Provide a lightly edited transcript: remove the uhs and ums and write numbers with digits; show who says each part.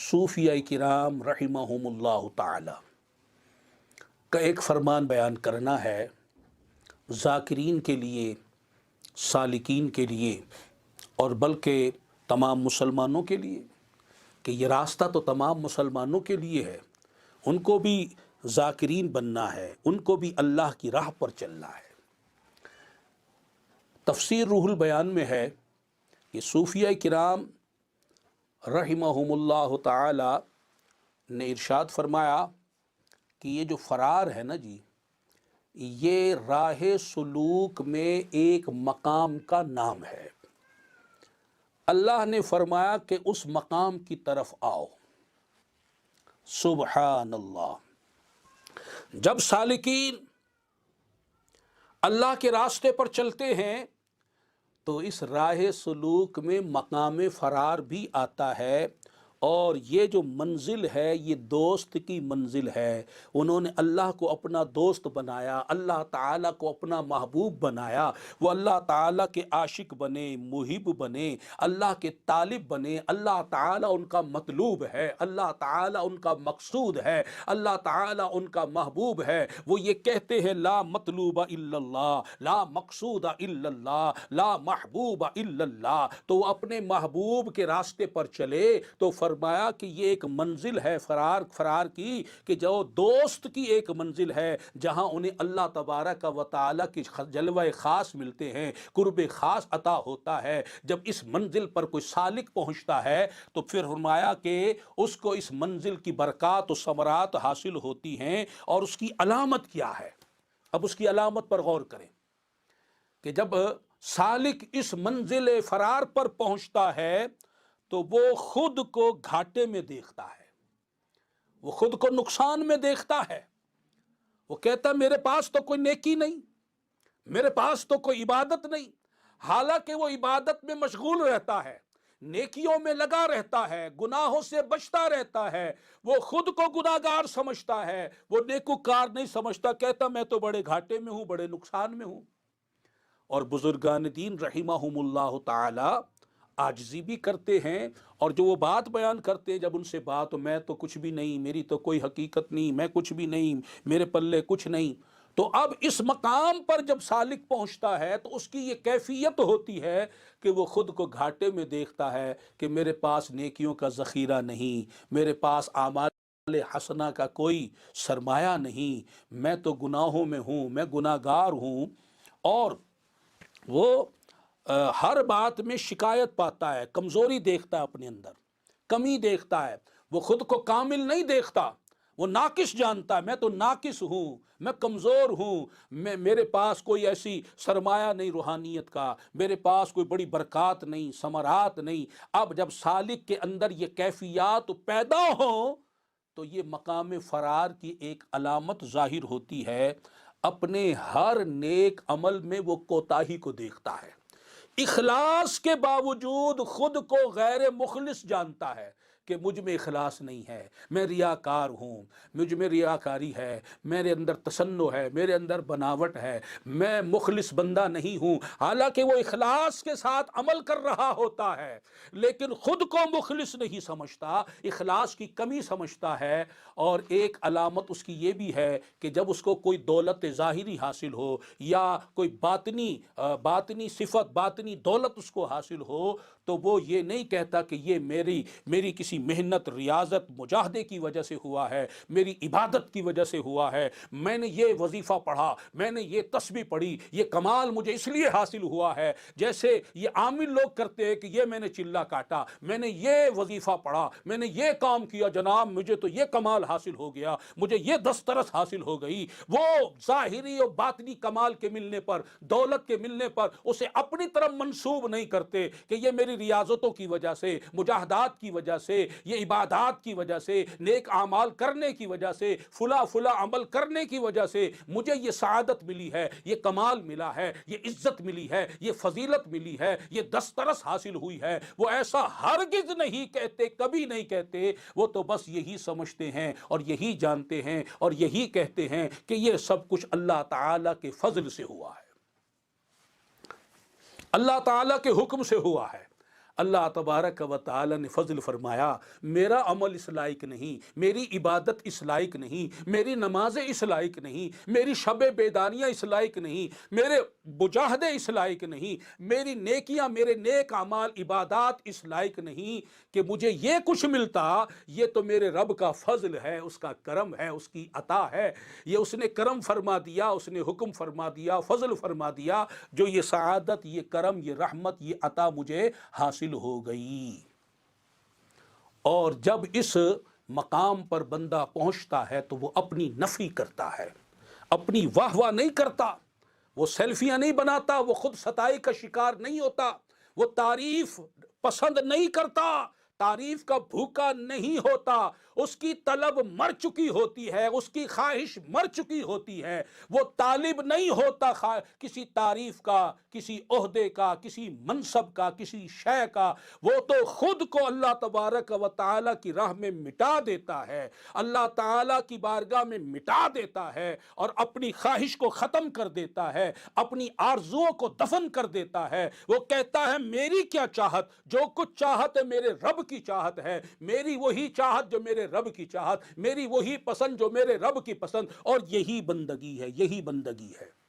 Speaker 1: صوفیہ کرام رحمہم تعالی کا ایک فرمان بیان کرنا ہے ذاکرین کے لیے، سالکین کے لیے اور بلکہ تمام مسلمانوں کے لیے، کہ یہ راستہ تو تمام مسلمانوں کے لیے ہے، ان کو بھی ذاکرین بننا ہے، ان کو بھی اللہ کی راہ پر چلنا ہے۔ تفسیر روح البیان میں ہے کہ صوفیہ کرام رحمہم اللہ تعالی نے ارشاد فرمایا کہ یہ جو فرار ہے نا جی، یہ راہ سلوک میں ایک مقام کا نام ہے۔ اللہ نے فرمایا کہ اس مقام کی طرف آؤ۔ سبحان اللہ۔ جب سالکین اللہ کے راستے پر چلتے ہیں تو اس راہ سلوک میں مقام فرار بھی آتا ہے، اور یہ جو منزل ہے یہ دوست کی منزل ہے۔ انہوں نے اللہ کو اپنا دوست بنایا، اللہ تعالیٰ کو اپنا محبوب بنایا، وہ اللہ تعالیٰ کے عاشق بنے، محب بنے، اللہ کے طالب بنے، اللہ تعالیٰ ان کا مطلوب ہے، اللہ تعالیٰ ان کا مقصود ہے، اللہ تعالیٰ ان کا محبوب ہے۔ وہ یہ کہتے ہیں لا مطلوب الا اللہ، لا مقصود الا اللہ، لا محبوب الا اللہ۔ تو وہ اپنے محبوب کے راستے پر چلے تو فرمایا کہ یہ ایک منزل ہے فرار کی، کہ جو دوست کی ایک منزل ہے جہاں انہیں اللہ تبارک و تعالیٰ کی جلوہ خاص ملتے ہیں، قرب خاص عطا ہوتا ہے۔ جب اس منزل پر کوئی سالک پہنچتا ہے تو پھر فرمایا کہ اس کو اس منزل کی برکات و ثمرات حاصل ہوتی ہیں، اور اس کی علامت کیا ہے؟ اب اس کی علامت پر غور کریں کہ جب سالک اس منزل فرار پر پہنچتا ہے تو وہ خود کو گھاٹے میں دیکھتا ہے، وہ خود کو نقصان میں دیکھتا ہے۔ وہ کہتا ہے میرے پاس تو کوئی نیکی نہیں، میرے پاس تو کوئی عبادت نہیں، حالانکہ وہ عبادت میں مشغول رہتا ہے، نیکیوں میں لگا رہتا ہے، گناہوں سے بچتا رہتا ہے، وہ خود کو گناہگار سمجھتا ہے، وہ نیکوکار نہیں سمجھتا، کہتا میں تو بڑے گھاٹے میں ہوں، بڑے نقصان میں ہوں۔ اور بزرگان دین رحمہم اللہ تعالی عاجزی بھی کرتے ہیں، اور جو وہ بات بیان کرتے ہیں، جب ان سے بات میں تو کچھ بھی نہیں، میری تو کوئی حقیقت نہیں، میں کچھ بھی نہیں، میرے پلے کچھ نہیں۔ تو اب اس مقام پر جب سالک پہنچتا ہے تو اس کی یہ کیفیت ہوتی ہے کہ وہ خود کو گھاٹے میں دیکھتا ہے کہ میرے پاس نیکیوں کا ذخیرہ نہیں، میرے پاس اعمال حسنہ کا کوئی سرمایہ نہیں، میں تو گناہوں میں ہوں، میں گناہگار ہوں۔ اور وہ ہر بات میں شکایت پاتا ہے، کمزوری دیکھتا ہے، اپنے اندر کمی دیکھتا ہے، وہ خود کو کامل نہیں دیکھتا، وہ ناقص جانتا ہے، میں تو ناقص ہوں، میں کمزور ہوں، میرے پاس کوئی ایسی سرمایہ نہیں روحانیت کا، میرے پاس کوئی بڑی برکات نہیں، ثمرات نہیں۔ اب جب سالک کے اندر یہ کیفیات پیدا ہوں تو یہ مقام فرار کی ایک علامت ظاہر ہوتی ہے۔ اپنے ہر نیک عمل میں وہ کوتاہی کو دیکھتا ہے، اخلاص کے باوجود خود کو غیر مخلص جانتا ہے کہ مجھ میں اخلاص نہیں ہے، میں ریاکار ہوں، مجھ میں ریاکاری ہے، میرے اندر تسنع ہے، میرے اندر بناوٹ ہے، میں مخلص بندہ نہیں ہوں۔ حالانکہ وہ اخلاص کے ساتھ عمل کر رہا ہوتا ہے لیکن خود کو مخلص نہیں سمجھتا، اخلاص کی کمی سمجھتا ہے۔ اور ایک علامت اس کی یہ بھی ہے کہ جب اس کو کوئی دولت ظاہری حاصل ہو یا کوئی باطنی صفت، باطنی دولت اس کو حاصل ہو، تو وہ یہ نہیں کہتا کہ یہ میری کسی محنت، ریاضت، مجاہدے کی وجہ سے ہوا ہے، میری عبادت کی وجہ سے ہوا ہے، میں نے یہ وظیفہ پڑھا، میں نے یہ تسبیح پڑھی، یہ کمال مجھے اس لیے حاصل ہوا ہے۔ جیسے یہ عامل لوگ کرتے ہیں کہ یہ میں نے چلہ کاٹا، میں نے یہ وظیفہ پڑھا، میں نے یہ کام کیا، جناب مجھے تو یہ کمال حاصل ہو گیا، مجھے یہ دسترس حاصل ہو گئی۔ وہ ظاہری اور باطنی کمال کے ملنے پر، دولت کے ملنے پر اسے اپنی طرف منسوب نہیں کرتے کہ یہ میری ریاضتوں کی وجہ سے، مجاہدات کی وجہ سے، یہ عبادات کی وجہ سے، نیک اعمال کرنے کی وجہ سے، فلا عمل کرنے کی وجہ سے مجھے یہ سعادت ملی ہے، یہ کمال ملا ہے، یہ عزت ملی ہے، یہ فضیلت ملی ہے، یہ دسترس حاصل ہوئی ہے۔ وہ ایسا ہرگز نہیں کہتے، کبھی نہیں کہتے۔ وہ تو بس یہی سمجھتے ہیں اور یہی جانتے ہیں اور یہی کہتے ہیں کہ یہ سب کچھ اللہ تعالیٰ کے فضل سے ہوا ہے، اللہ تعالیٰ کے حکم سے ہوا ہے۔ اللہ تبارک و تعالی نے فضل فرمایا، میرا عمل اس لائق نہیں، میری عبادت اس لائق نہیں، میری نمازیں اس لائق نہیں، میری شب بیداریاں اس لائق نہیں، میرے مجاہدے اس لائق نہیں، میری نیکیاں، میرے نیک اعمال عبادات اس لائق نہیں کہ مجھے یہ کچھ ملتا۔ یہ تو میرے رب کا فضل ہے، اس کا کرم ہے، اس کی عطا ہے، یہ اس نے کرم فرما دیا، اس نے حکم فرما دیا، فضل فرما دیا، جو یہ سعادت، یہ کرم، یہ رحمت، یہ عطا مجھے حاصل ہو گئی۔ اور جب اس مقام پر بندہ پہنچتا ہے تو وہ اپنی نفی کرتا ہے، اپنی واہ واہ نہیں کرتا، وہ سیلفیاں نہیں بناتا، وہ خود ستائی کا شکار نہیں ہوتا، وہ تعریف پسند نہیں کرتا، تعریف کا بھوکا نہیں ہوتا، اس کی طلب مر چکی ہوتی ہے، اس کی خواہش مر چکی ہوتی ہے، وہ طالب نہیں ہوتا کسی تعریف کا، کسی عہدے کا، کسی منصب کا، کسی شے کا، وہ تو خود کو اللہ تبارک و تعالی کی راہ میں مٹا دیتا ہے، اللہ تعالی کی بارگاہ میں مٹا دیتا ہے، اور اپنی خواہش کو ختم کر دیتا ہے، اپنی آرزوؤں کو دفن کر دیتا ہے۔ وہ کہتا ہے میری کیا چاہت، جو کچھ چاہت ہے میرے رب کی چاہت ہے، میری وہی چاہت جو میرے رب کی چاہت، میری وہی پسند جو میرے رب کی پسند، اور یہی بندگی ہے، یہی بندگی ہے۔